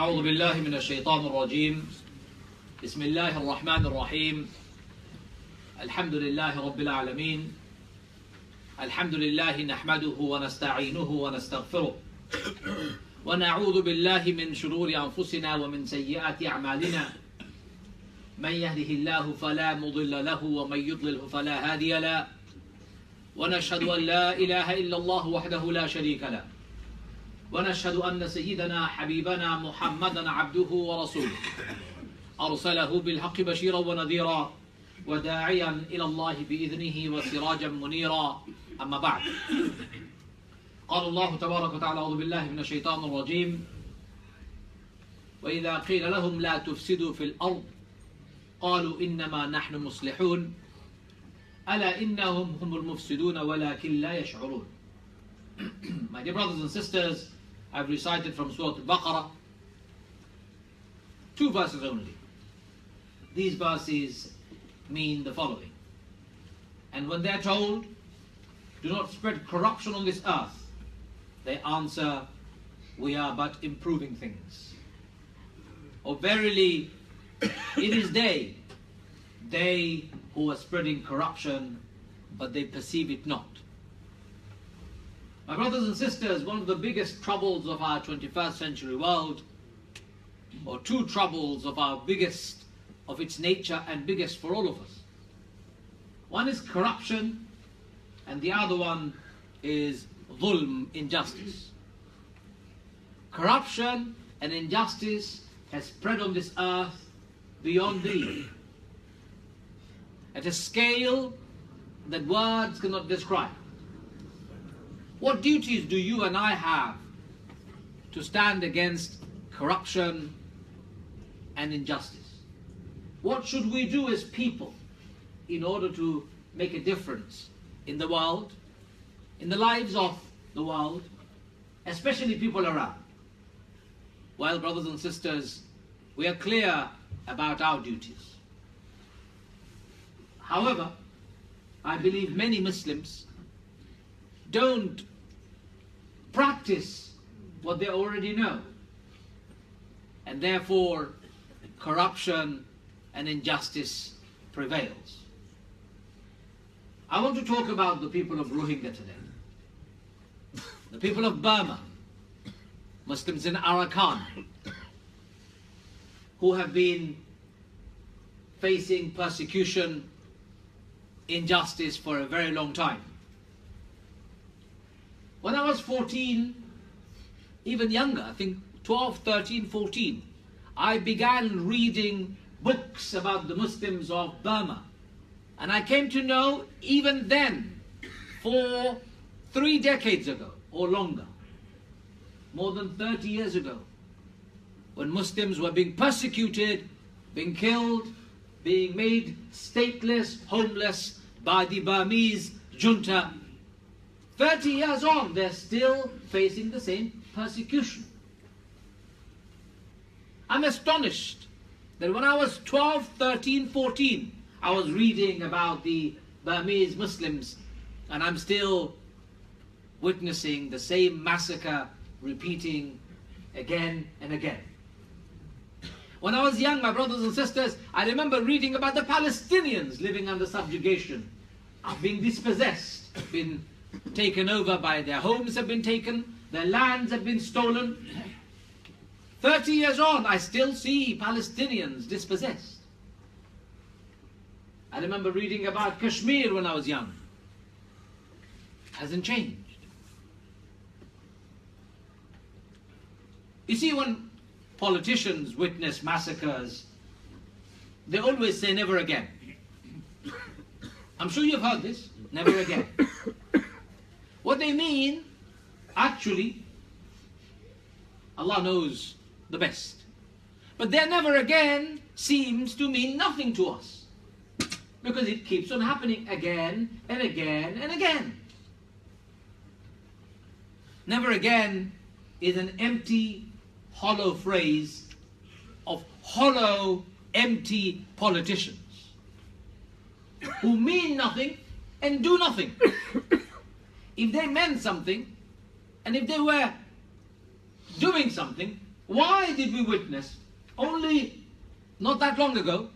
أعوذ بالله من الشيطان الرجيم. بسم الله الرحمن الرحيم. الحمد لله رب العالمين. الحمد لله نحمده ونستعينه ونستغفره ونعوذ بالله من شرور أنفسنا ومن سيئات أعمالنا. من يهده الله فلا مضل له ومن يضلله فلا هادي له. ونشهد أن لا إله إلا الله وحده لا شريك له. ونشهد أن سيدنا حبيبنا محمدا عبده ورسوله أرسله بالحق بشيرا ونذيرا وداعيا إلى الله بإذنه وسراجا منيرا. أما بعد، قال الله تبارك وتعالى: أعوذ بالله من الشيطان الرجيم. وإذا قيل لهم لا تفسدوا في الأرض قالوا إنما نحن مصلحون ألا إنهم هم المفسدون ولكن لا يشعرون. My dear brothers and sisters, I've recited from Surah Al-Baqarah 2 verses only. These verses mean the following: and when they're told, do not spread corruption on this earth, they answer, we are but improving things. Or verily, it is they who are spreading corruption, but they perceive it not. My brothers and sisters, one of the biggest troubles of our 21st century world, or 2 troubles of its nature and biggest for all of us. One is corruption, and the other one is dhulm, injustice. Corruption and injustice has spread on this earth beyond belief, at a scale that words cannot describe. What duties do you and I have to stand against corruption and injustice? What should we do as people in order to make a difference in the world, in the lives of the world, especially people around? Well, brothers and sisters, we are clear about our duties. However, I believe many Muslims don't practice what they already know, and therefore corruption and injustice prevails. I want to talk about the people of Rohingya today, the people of Burma, Muslims in Arakan, who have been facing persecution, injustice for a very long time. When I was 14, even younger, I think 12, 13, 14, I began reading books about the Muslims of Burma. And I came to know even then, 3 decades ago or longer, more than 30 years ago, when Muslims were being persecuted, being killed, being made stateless, homeless by the Burmese junta. 30 years on, they're still facing the same persecution. I'm astonished that when I was 12, 13, 14, I was reading about the Burmese Muslims, and I'm still witnessing the same massacre repeating again and again. When I was young, my brothers and sisters, I remember reading about the Palestinians living under subjugation, being dispossessed, been taken over by their homes, have been taken, their lands have been stolen. 30 years on, I still see Palestinians dispossessed. I remember reading about Kashmir when I was young. Hasn't changed. You see, when politicians witness massacres, they always say never again. I'm sure you've heard this, never again. What they mean, actually, Allah knows the best. But their never again seems to mean nothing to us, because it keeps on happening again and again and again. Never again is an empty, hollow phrase of hollow, empty politicians who mean nothing and do nothing. If they meant something, and if they were doing something, Why did we witness, only not that long ago,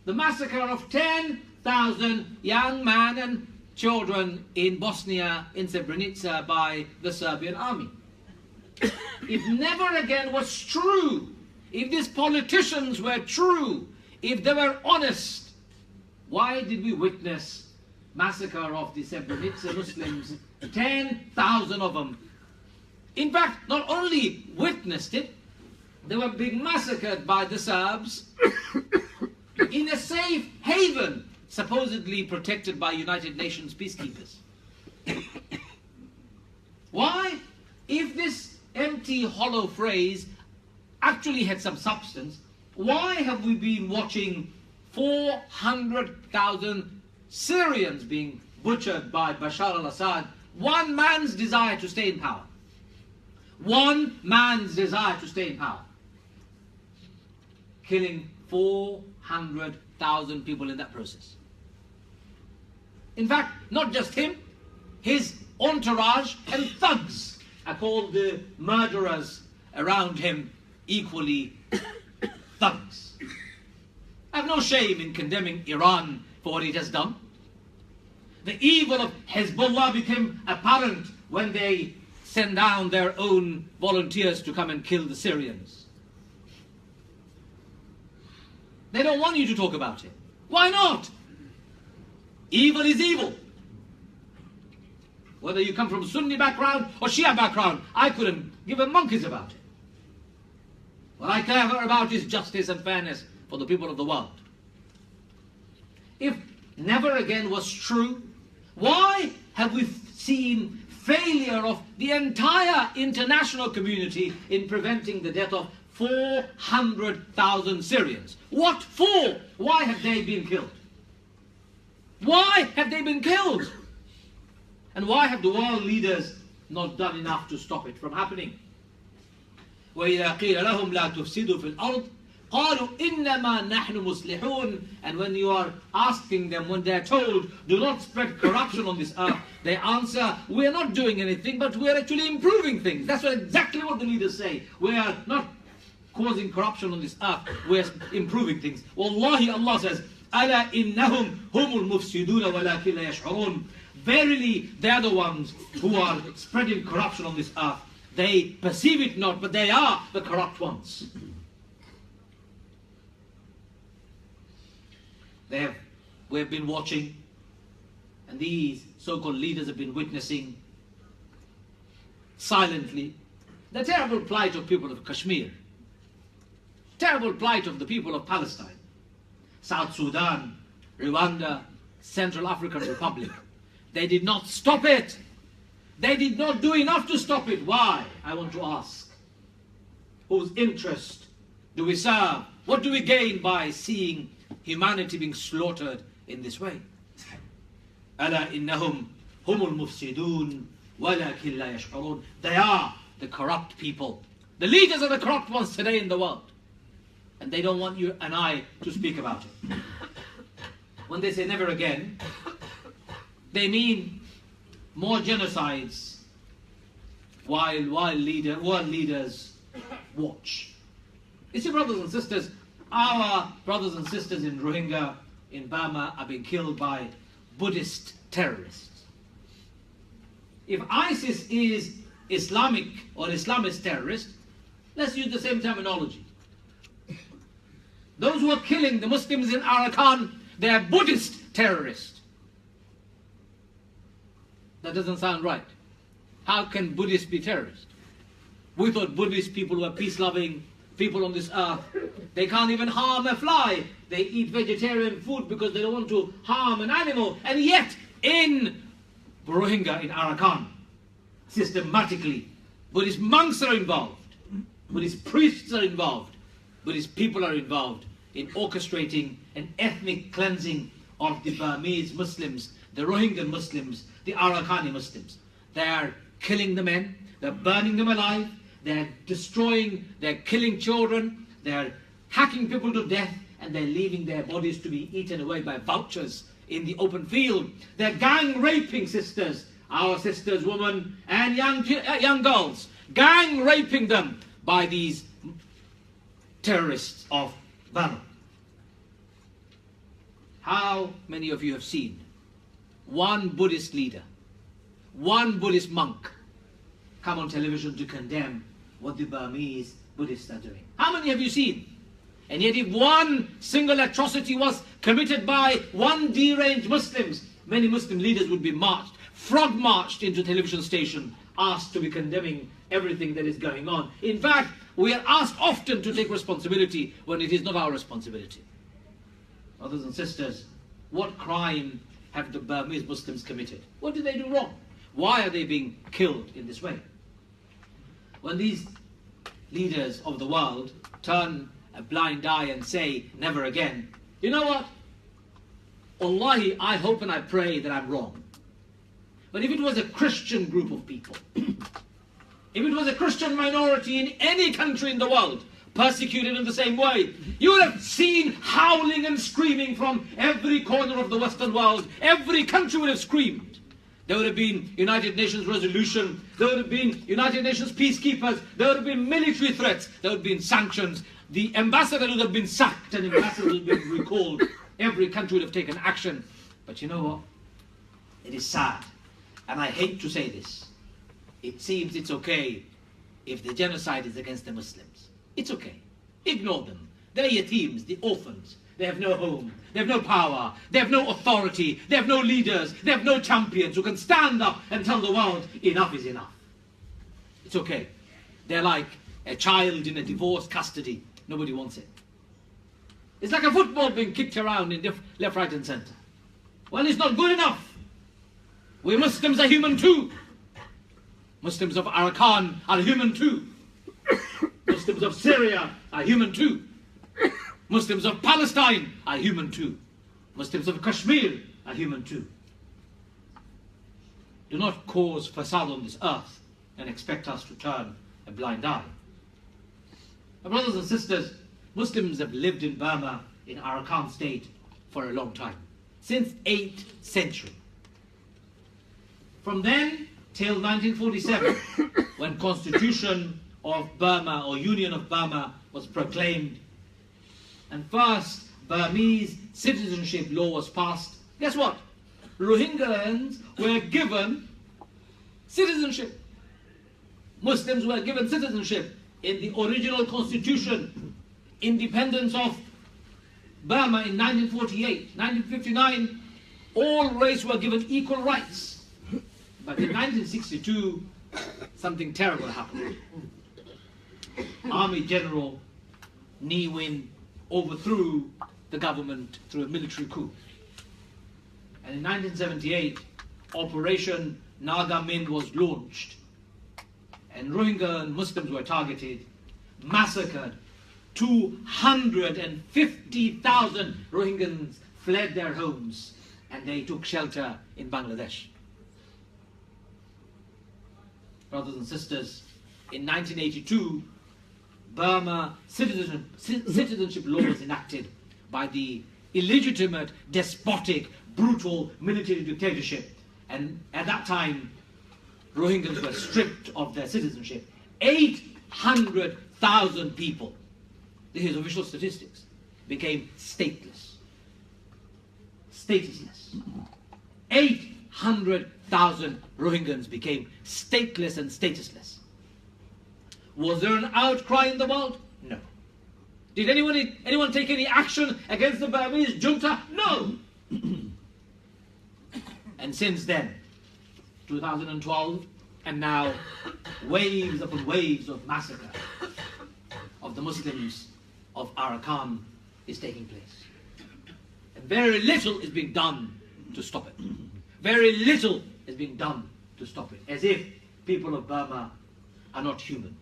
the massacre of 10,000 young men and children in Bosnia, in Srebrenica, by the Serbian army? If never again was true, if these politicians were true, if they were honest, why did we witness massacre of the Srebrenica Muslims, 10,000 of them? In fact, not only witnessed it, they were being massacred by the Serbs in a safe haven, supposedly protected by United Nations peacekeepers. Why? If this empty, hollow phrase actually had some substance, why have we been watching 400,000 Syrians being butchered by Bashar al-Assad? One man's desire to stay in power. One man's desire to stay in power. Killing 400,000 people in that process. In fact, not just him, his entourage and thugs are called the murderers around him, equally thugs. I have no shame in condemning Iran for what it has done. The evil of Hezbollah became apparent when they sent down their own volunteers to come and kill the Syrians. They don't want you to talk about it. Why not? Evil is evil. Whether you come from Sunni background or Shia background, I couldn't give a monkey's about it. What I care about is justice and fairness for the people of the world. If never again was true, why have we seen failure of the entire international community in preventing the death of 400,000 Syrians? What for? Why have they been killed? Why have they been killed? And why have the world leaders not done enough to stop it from happening? وَإِذَا قِيلَ لَهُمْ لَا تُفْسِدُوا فِي الْأَرْضِ قَالُوا إِنَّمَا نَحْنُ مُصْلِحُونَ. And when you are asking them, when they are told, do not spread corruption on this earth, they answer, we are not doing anything, but we are actually improving things. That's exactly what the leaders say. We are not causing corruption on this earth, we are improving things. Wallahi, Allah says, أَلَا إِنَّهُمْ هُمُ الْمُفْسِدُونَ وَلَكِنْ لَا يَشْعُرُونَ. Verily, they are the ones who are spreading corruption on this earth. They perceive it not, but they are the corrupt ones. We have been watching, and these so-called leaders have been witnessing silently the terrible plight of people of Kashmir, terrible plight of the people of Palestine, South Sudan, Rwanda, Central African Republic. They did not stop it. They did not do enough to stop it. Why? I want to ask. Whose interest do we serve? What do we gain by seeing humanity being slaughtered in this way? أَلَا إِنَّهُمْ هُمُ الْمُفْسِدُونَ وَلَكِنْ لَا يَشْعُرُونَ. They are the corrupt people. The leaders are the corrupt ones today in the world. And they don't want you and I to speak about it. When they say never again, they mean more genocides while world leaders watch. You see, brothers and sisters, our brothers and sisters in Rohingya, in Burma, are being killed by Buddhist terrorists. If ISIS is Islamic or Islamist terrorist, let's use the same terminology. Those who are killing the Muslims in Arakan, they are Buddhist terrorists. That doesn't sound right. How can Buddhists be terrorists? We thought Buddhist people were peace-loving people on this earth. They can't even harm a fly. They eat vegetarian food because they don't want to harm an animal. And yet, in Rohingya, in Arakan, systematically, Buddhist monks are involved. Buddhist priests are involved. Buddhist people are involved in orchestrating an ethnic cleansing of the Burmese Muslims, the Rohingya Muslims, the Arakani Muslims. They are killing the men, they're burning them alive, they're destroying, they're killing children, they're hacking people to death, and they're leaving their bodies to be eaten away by vultures in the open field. They're gang raping sisters, our sisters, women, and young girls. gang raping them by these terrorists of Burma. How many of you have seen one Buddhist leader, one Buddhist monk come on television to condemn what the Burmese Buddhists are doing? How many have you seen? And yet if one single atrocity was committed by one deranged Muslims, many Muslim leaders would be marched, frog marched into television station, asked to be condemning everything that is going on. In fact, we are asked often to take responsibility when it is not our responsibility. Brothers and sisters, what crime have the Burmese Muslims committed? What did they do wrong? Why are they being killed in this way? When these leaders of the world turn a blind eye and say, never again, you know what? Wallahi, I hope and I pray that I'm wrong. But if it was a Christian group of people, if it was a Christian minority in any country in the world, persecuted in the same way, you would have seen howling and screaming from every corner of the Western world. Every country would have screamed. There would have been United Nations resolution, there would have been United Nations peacekeepers, there would have been military threats, there would have been sanctions. The ambassador would have been sacked and ambassadors would have been recalled. Every country would have taken action. But you know what? It is sad, and I hate to say this. It seems it's okay if the genocide is against the Muslims. It's okay. Ignore them. They're yatims, the orphans. They have no home. They have no power. They have no authority. They have no leaders. They have no champions who can stand up and tell the world, enough is enough. It's okay. They're like a child in a divorced custody. Nobody wants it. It's like a football being kicked around in left, right and center. Well, it's not good enough. We Muslims are human too. Muslims of Arakan are human too. Muslims of Syria are human too. Muslims of Palestine are human too. Muslims of Kashmir are human too. Do not cause fasad on this earth and expect us to turn a blind eye. My brothers and sisters, Muslims have lived in Burma, in Arakan state, for a long time. Since 8th century. From then till 1947, when Constitution of Burma or Union of Burma was proclaimed, and first Burmese citizenship law was passed, guess what? Rohingyans were given citizenship. Muslims were given citizenship in the original constitution, independence of Burma in 1948. 1959, all races were given equal rights. But in 1962, something terrible happened. Army General Ne Win overthrew the government through a military coup. And in 1978, Operation Naga Min was launched. And Rohingya Muslims were targeted, massacred. 250,000 Rohingyans fled their homes and they took shelter in Bangladesh. Brothers and sisters, in 1982, Burma citizenship law was enacted by the illegitimate, despotic, brutal military dictatorship. And at that time, Rohingyans were stripped of their citizenship. 800,000 people, this is official statistics, became stateless, statusless. 800,000 Rohingyans became stateless and statusless. Was there an outcry in the world? No. Did anyone take any action against the Burmese junta? No. And since then, 2012, and now waves upon waves of massacre of the Muslims of Arakan is taking place. And very little is being done to stop it. Very little is being done to stop it, as if people of Burma are not human.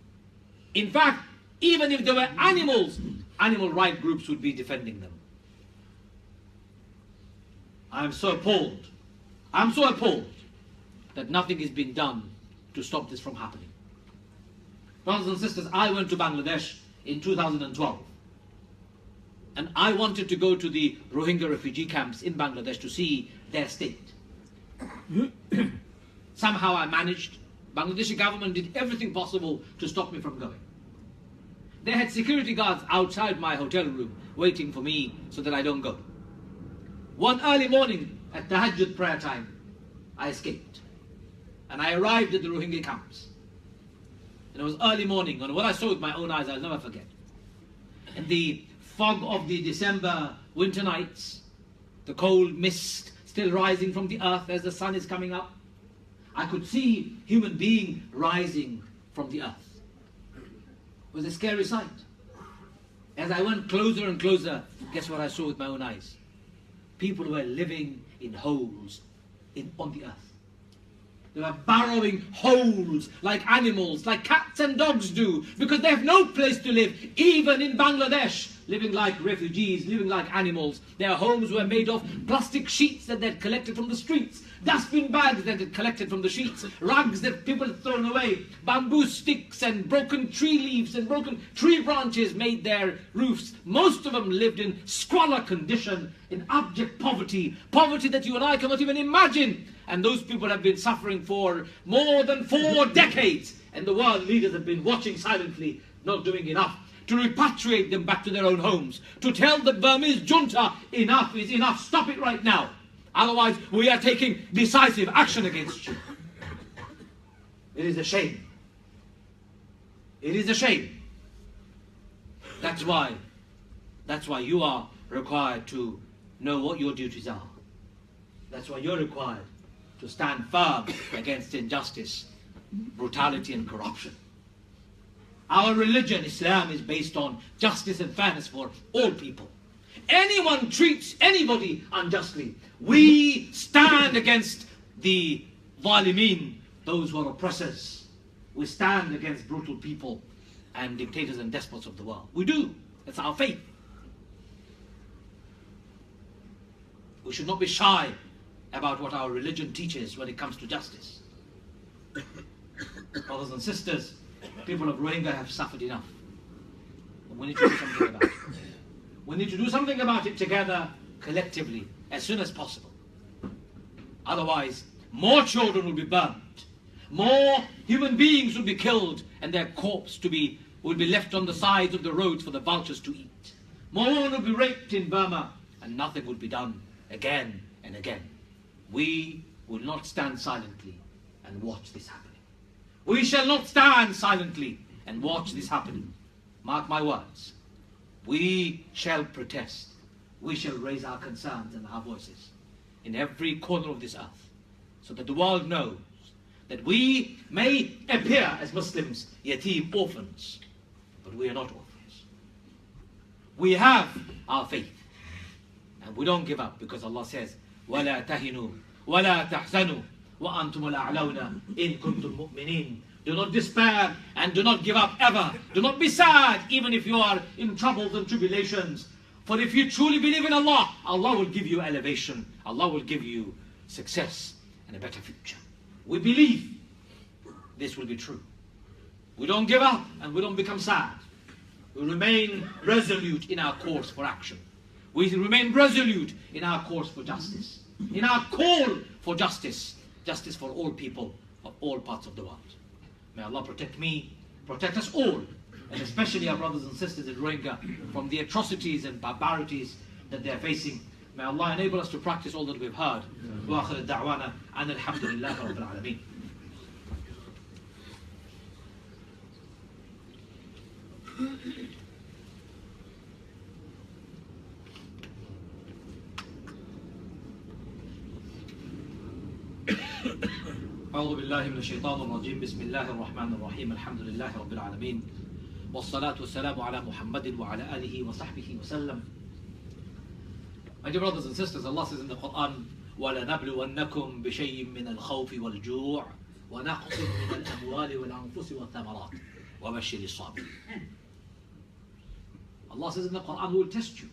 In fact, even if there were animals, animal rights groups would be defending them. I am so appalled. I'm so appalled that nothing is being done to stop this from happening. Brothers and sisters, I went to Bangladesh in 2012. And I wanted to go to the Rohingya refugee camps in Bangladesh to see their state. Somehow I managed Bangladeshi government did everything possible to stop me from going. They had security guards outside my hotel room waiting for me so that I don't go. One early morning at Tahajjud prayer time, I escaped. And I arrived at the Rohingya camps. And it was early morning, and what I saw with my own eyes I'll never forget. In the fog of the December winter nights, the cold mist still rising from the earth as the sun is coming up, I could see human being rising from the earth. It was a scary sight. As I went closer and closer, guess what I saw with my own eyes? People were living in holes on the earth. They were burrowing holes like animals, like cats and dogs do, because they have no place to live, even in Bangladesh, living like refugees, living like animals. Their homes were made of plastic sheets that they'd collected from the streets, dustbin bags that they'd collected from the sheets, rugs that people had thrown away, bamboo sticks and broken tree leaves and broken tree branches made their roofs. Most of them lived in squalor condition, in abject poverty, poverty that you and I cannot even imagine. And those people have been suffering for more than 4 decades. And the world leaders have been watching silently, not doing enough to repatriate them back to their own homes, to tell the Burmese junta, enough is enough, stop it right now. Otherwise, we are taking decisive action against you. It is a shame. It is a shame. That's why you are required to know what your duties are. That's why you're required to stand firm against injustice, brutality and corruption. Our religion, Islam, is based on justice and fairness for all people. Anyone treats anybody unjustly, we stand against the zalimin, those who are oppressors. We stand against brutal people and dictators and despots of the world. We do. It's our faith. We should not be shy about what our religion teaches when it comes to justice. Brothers and sisters, people of Rohingya have suffered enough. And we need to do something about it. We need to do something about it together, collectively, as soon as possible. Otherwise, more children will be burnt, more human beings will be killed, and their corpse will be left on the sides of the roads for the vultures to eat. More women will be raped in Burma, and nothing will be done again and again. We will not stand silently and watch this happening. We shall not stand silently and watch this happening. Mark my words. We shall protest. We shall raise our concerns and our voices in every corner of this earth, so that the world knows that we may appear as Muslims, yatim, orphans, but we are not orphans. We have our faith, and we don't give up, because Allah says, وَلَا تَهِنُوا وَلَا تَحْزَنُوا وَأَنْتُمُ الْأَعْلَوْنَ إِن كُنتُم مُؤْمِنِينَ. Do not despair and do not give up ever. Do not be sad even if you are in troubles and tribulations. For if you truly believe in Allah, Allah will give you elevation. Allah will give you success and a better future. We believe this will be true. We don't give up and we don't become sad. We remain resolute in our course for action. We remain resolute in our course for justice. In our call for justice. Justice for all people of all parts of the world. May Allah protect me, protect us all, and especially our brothers and sisters in Rohingya from the atrocities and barbarities that they are facing. May Allah enable us to practice all that we've heard. Wa akhir ad-da'wana an alhamdulillahi rabbil alameen. أعوذ بالله من الشيطان الرجيم بسم الله الرحمن الرحيم الحمد لله رب العالمين والصلاة والسلام على محمد وعلى آله وصحبه وسلم. My dear brothers and sisters, Allah says in the Quran, وَلَنَبْلُوَنَّكُمْ بِشَيْءٍ مِّنَ الْخَوْفِ وَالْجُوعِ وَنَقْصٍ مِّنَ الْأَمْوَالِ وَالْأَنفُسِ وَالثَّمَرَاتِ وَبَشِّرِ الصَّابِرِينَ. Allah says in the Quran, we will test you.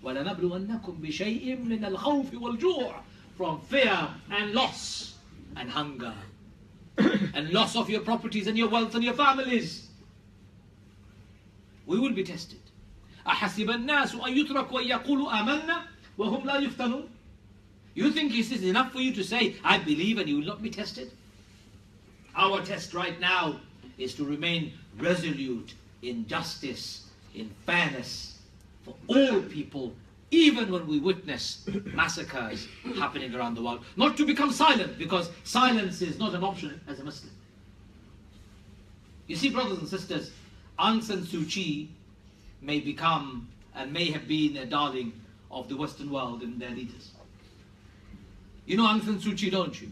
وَلَنَبْلُوَنَّكُمْ بِشَيْءٍ مِّنَ الْخَوْفِ وَالْجُوعِ, from fear and loss and hunger and loss of your properties and your wealth and your families. We will be tested. أَحَسِبَ النَّاسُ أَن يُتْرَكُوا أَن يَقُولُوا آمَنَّا وَهُمْ لَا يُفْتَنُونَ. You think this is enough for you to say, I believe, and you will not be tested? Our test right now is to remain resolute in justice, in fairness for all people, even when we witness massacres happening around the world. Not to become silent, because silence is not an option as a Muslim. You see, brothers and sisters, Aung San Suu Kyi may become and may have been a darling of the Western world and their leaders. You know Aung San Suu Kyi, don't you?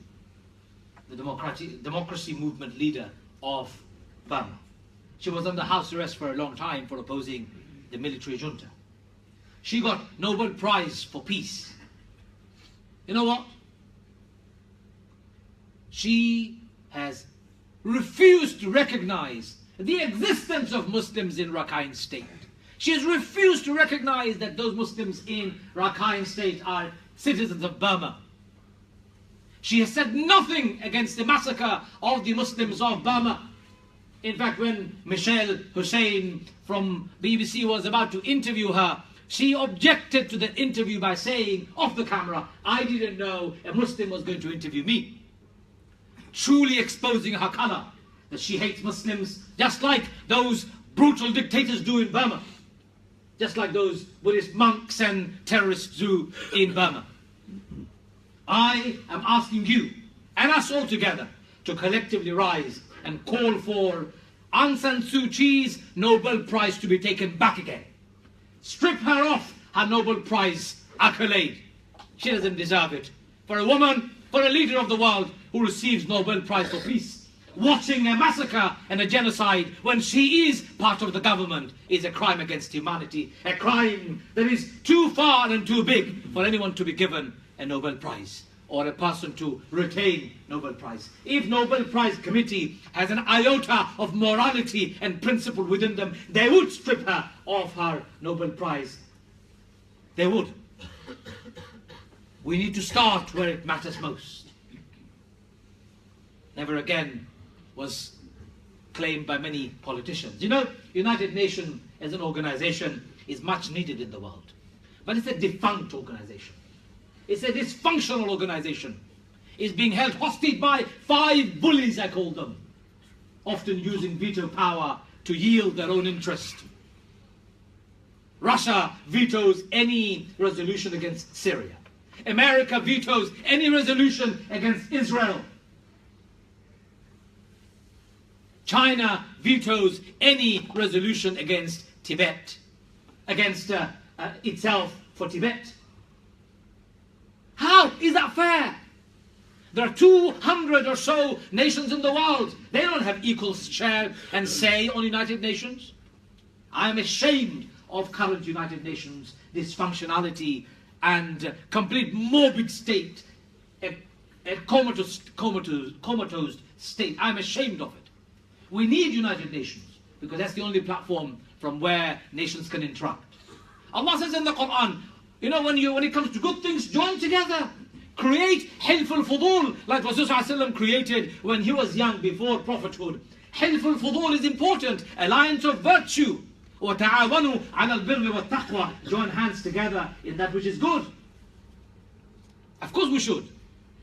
The democracy movement leader of Burma. She was under house arrest for a long time for opposing the military junta. She got Nobel Prize for Peace. You know what? She has refused to recognize the existence of Muslims in Rakhine State. She has refused to recognize that those Muslims in Rakhine State are citizens of Burma. She has said nothing against the massacre of the Muslims of Burma. In fact, when Michelle Hussein from BBC was about to interview her, she objected to the interview by saying, off the camera, I didn't know a Muslim was going to interview me. Truly exposing her colour, that she hates Muslims, just like those brutal dictators do in Burma. Just like those Buddhist monks and terrorists do in Burma. I am asking you, and us all together, to collectively rise and call for Aung San Suu Kyi's Nobel Prize to be taken back again. Strip her off her Nobel Prize accolade. She doesn't deserve it. For a woman, for a leader of the world who receives Nobel Prize for Peace, watching a massacre and a genocide when she is part of the government is a crime against humanity. A crime that is too far and too big for anyone to be given a Nobel Prize, or a person to retain Nobel Prize. If Nobel Prize committee has an iota of morality and principle within them, they would strip her of her Nobel Prize. They would. We need to start where it matters most. Never again was claimed by many politicians. You know, United Nations as an organization is much needed in the world, but it's a defunct organization. It's a dysfunctional organization. It's being held hostage by 5 bullies, I call them, often using veto power to yield their own interest. Russia vetoes any resolution against Syria. America vetoes any resolution against Israel. China vetoes any resolution against Tibet, against itself for Tibet. How is that fair? There are 200 or so nations in the world. They don't have equal share and say on United Nations. I am ashamed of current United Nations dysfunctionality and complete morbid state, a comatose state. I'm ashamed of it. We need United Nations because that's the only platform from where nations can interact. Allah says in the Quran, you know, when it comes to good things, join together. Create Hilful Fudul, like Rasulullah created when he was young before prophethood. Hilful Fudul is important, alliance of virtue. وَتَعَاوَنُوا عَلَى الْبِرِّ وَالتَّقْوَى. Join hands together in that which is good. Of course we should.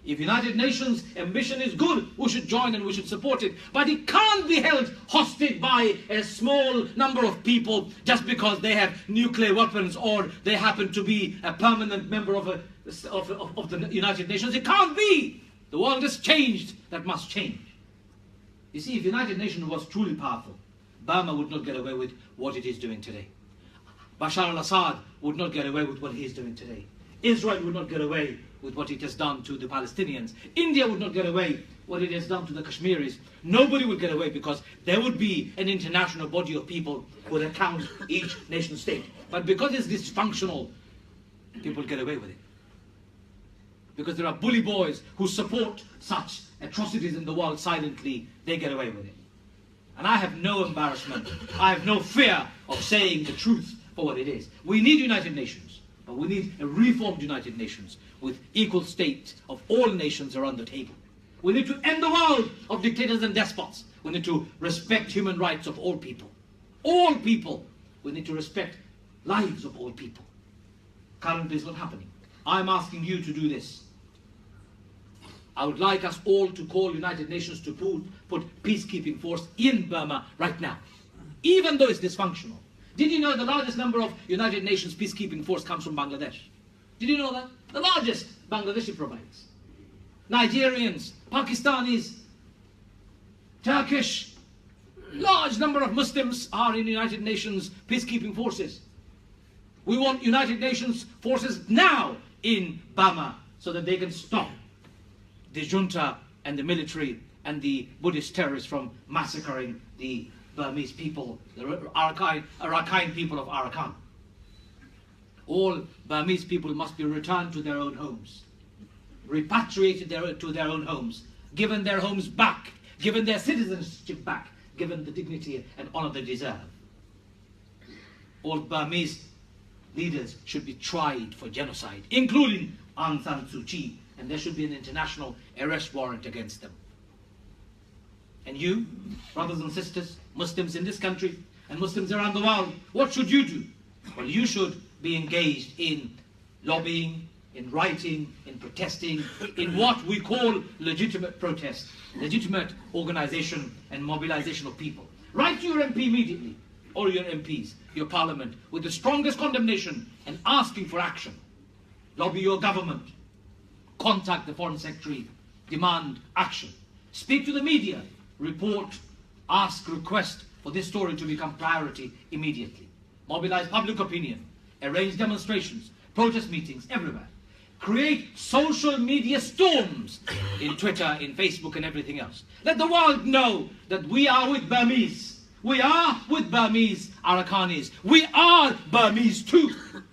If United Nations ambition is good, we should join and we should support it. But it can't be held hostage by a small number of people just because they have nuclear weapons or they happen to be a permanent member of the United Nations. It can't be. The world has changed. That must change. You see, if United Nations was truly powerful, Burma would not get away with what it is doing today. Bashar al-Assad would not get away with what he is doing today. Israel would not get away with what it has done to the Palestinians. India would not get away what it has done to the Kashmiris. Nobody would get away because there would be an international body of people who would account each nation state. But because it's dysfunctional, people get away with it. Because there are bully boys who support such atrocities in the world silently, they get away with it. And I have no embarrassment, I have no fear of saying the truth for what it is. We need United Nations, but we need a reformed United Nations with equal state of all nations around the table. We need to end the world of dictators and despots. We need to respect human rights of all people. All people. We need to respect lives of all people. Currently it's not happening. I'm asking you to do this. I would like us all to call United Nations to put peacekeeping force in Burma right now, even though it's dysfunctional. Did you know the largest number of United Nations peacekeeping force comes from Bangladesh? Did you know that? The largest Bangladeshi provides. Nigerians, Pakistanis, Turkish, large number of Muslims are in United Nations peacekeeping forces. We want United Nations forces now in Burma so that they can stop the junta and the military and the Buddhist terrorists from massacring the Burmese people, the Arakan people of Arakan. All Burmese people must be returned to their own homes, repatriated to their own homes, given their homes back, given their citizenship back, given the dignity and honor they deserve. All Burmese leaders should be tried for genocide, including Aung San Suu Kyi, and there should be an international arrest warrant against them. And you, brothers and sisters, Muslims in this country and Muslims around the world, what should you do? Well, you should be engaged in lobbying, in writing, in protesting, in what we call legitimate protest, legitimate organization and mobilization of people. Write to your MP immediately, or your MPs, your parliament, with the strongest condemnation and asking for action. Lobby your government. Contact the foreign secretary. Demand action. Speak to the media. Report, ask, request for this story to become priority immediately. Mobilize public opinion. Arrange demonstrations, protest meetings everywhere. Create social media storms in Twitter, in Facebook and everything else. Let the world know that we are with Burmese. We are with Burmese Arakanis. We are Burmese too.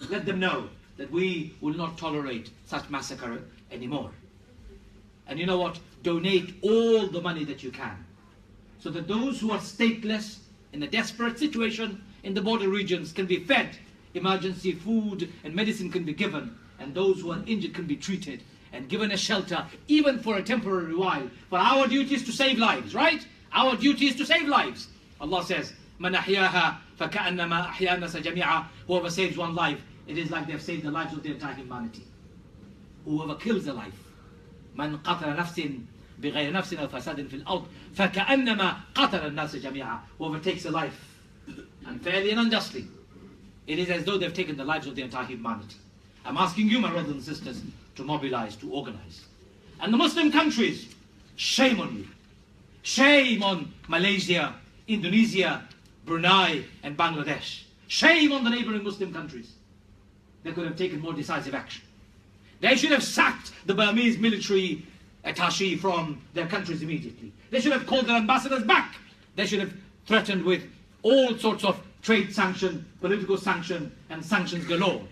Let them know that we will not tolerate such massacre anymore. And you know what? Donate all the money that you can, so that those who are stateless, in a desperate situation in the border regions, can be fed. Emergency food and medicine can be given, and those who are injured can be treated and given a shelter, even for a temporary while. For our duty is to save lives, right? Our duty is to save lives. Allah says, "Man ahyaha faka'annama ahya an-nasa jami'a." Whoever saves one life, it is like they have saved the lives of the entire humanity. Whoever kills a life, "Man qatala nafsin bighayri nafsin aw fasadin fil ard faka'annama qatala an-nasa jami'a." Whoever takes a life unfairly and unjustly, it is as though they've taken the lives of the entire humanity. I'm asking you, my brothers and sisters, to mobilize, to organize. And the Muslim countries, shame on you. Shame on Malaysia, Indonesia, Brunei and Bangladesh. Shame on the neighboring Muslim countries. They could have taken more decisive action. They should have sacked the Burmese military attaché from their countries immediately. They should have called their ambassadors back. They should have threatened with all sorts of trade sanction, political sanction and sanctions galore.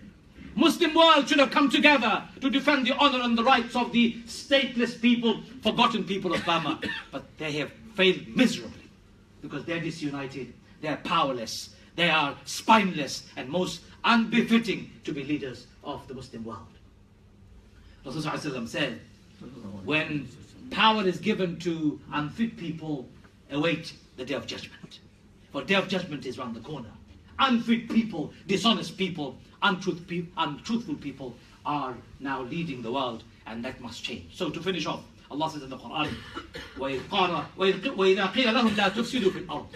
Muslim world should have come together to defend the honor and the rights of the stateless people, forgotten people of Burma. But they have failed miserably because they're disunited, they're powerless, they are spineless and most unbefitting to be leaders of the Muslim world. Rasulullah said, when power is given to unfit people, await the day of judgment. For day of judgment is round the corner. Unfit people, dishonest people, untruthful people are now leading the world, and that must change. So to finish off, Allah says in the Quran, وَإِذَا قِيلَ لَهُمْ لَا تُفْسِدُوا فِي الْأَرْضِ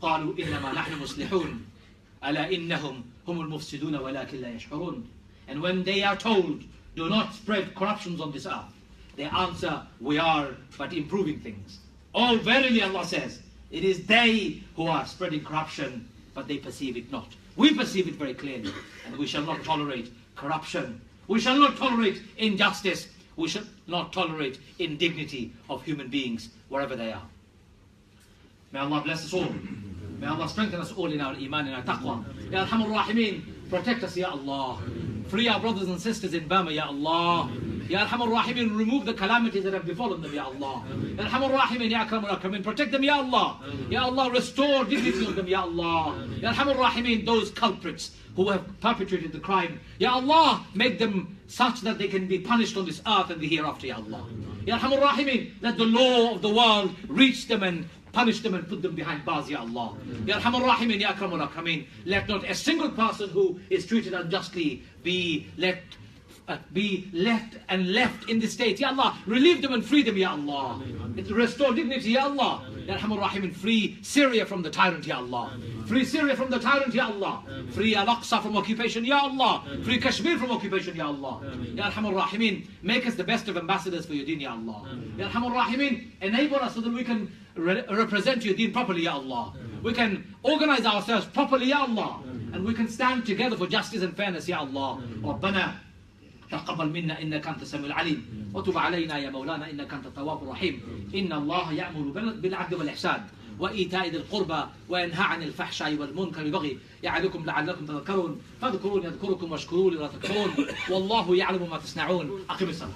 قَالُوا إِنَّمَا نَحْنُ مُصْلِحُونَ أَلَا إِنَّهُمْ هُمُ الْمُفْسِدُونَ وَلَكِنْ لَا يَشْعُرُونَ. And when they are told, do not spread corruptions on this earth, they answer, we are but improving things. Oh, verily, Allah says, it is they who are spreading corruption, but they perceive it not. We perceive it very clearly, and we shall not tolerate corruption. We shall not tolerate injustice. We shall not tolerate indignity of human beings, wherever they are. May Allah bless us all. May Allah strengthen us all in our iman and our taqwa. Ya Arhamar Rahimin, protect us, Ya Allah. Free our brothers and sisters in Burma, Ya Allah. Ya Arhamar Rahimin, remove the calamities that have befallen them, Ya Allah. Ya Arhamar Rahimin, Ya Akramul Akramin, protect them, Ya Allah. Ya Allah, restore dignity of them, Ya Allah. Ya Arhamar Rahimin, those culprits who have perpetrated the crime, Ya Allah, make them such that they can be punished on this earth and the hereafter, Ya Allah. Ya Arhamar Rahimin, let the law of the world reach them and punish them and put them behind bars, Ya Allah. Ya Arhamar Rahimin, Ya Akramul Akramin, let not a single person who is treated unjustly be let be left in the state. Ya Allah, relieve them and free them, Ya Allah. Restore dignity, Ya Allah. Ya Arhamar Rahimin, free Syria from the tyrant, Ya Allah. Free Syria from the tyrant, Ya Allah. Free Al-Aqsa from occupation, Ya Allah. Free Kashmir from occupation, Ya Allah. Ya Arhamar Rahimin, make us the best of ambassadors for your deen, Ya Allah. Ya Arhamar Rahimin, enable us so that we can represent your deen properly, Ya Allah. We can organize ourselves properly, Ya Allah. And we can stand together for justice and fairness, Ya Allah. ربنا تقبل منا إنك أنت السميع العليم وتب علينا يا مولانا إنك أنت التواب الرحيم إن الله يأمر بالعدل والإحسان وإيتاء ذي القربى وينهى عن الفحشاء والمنكر والبغي يعظكم لعلكم تذكرون فاذكروني أذكركم واشكروا لي ولا تكفرون والله يعلم ما تصنعون. أقم الصلاة.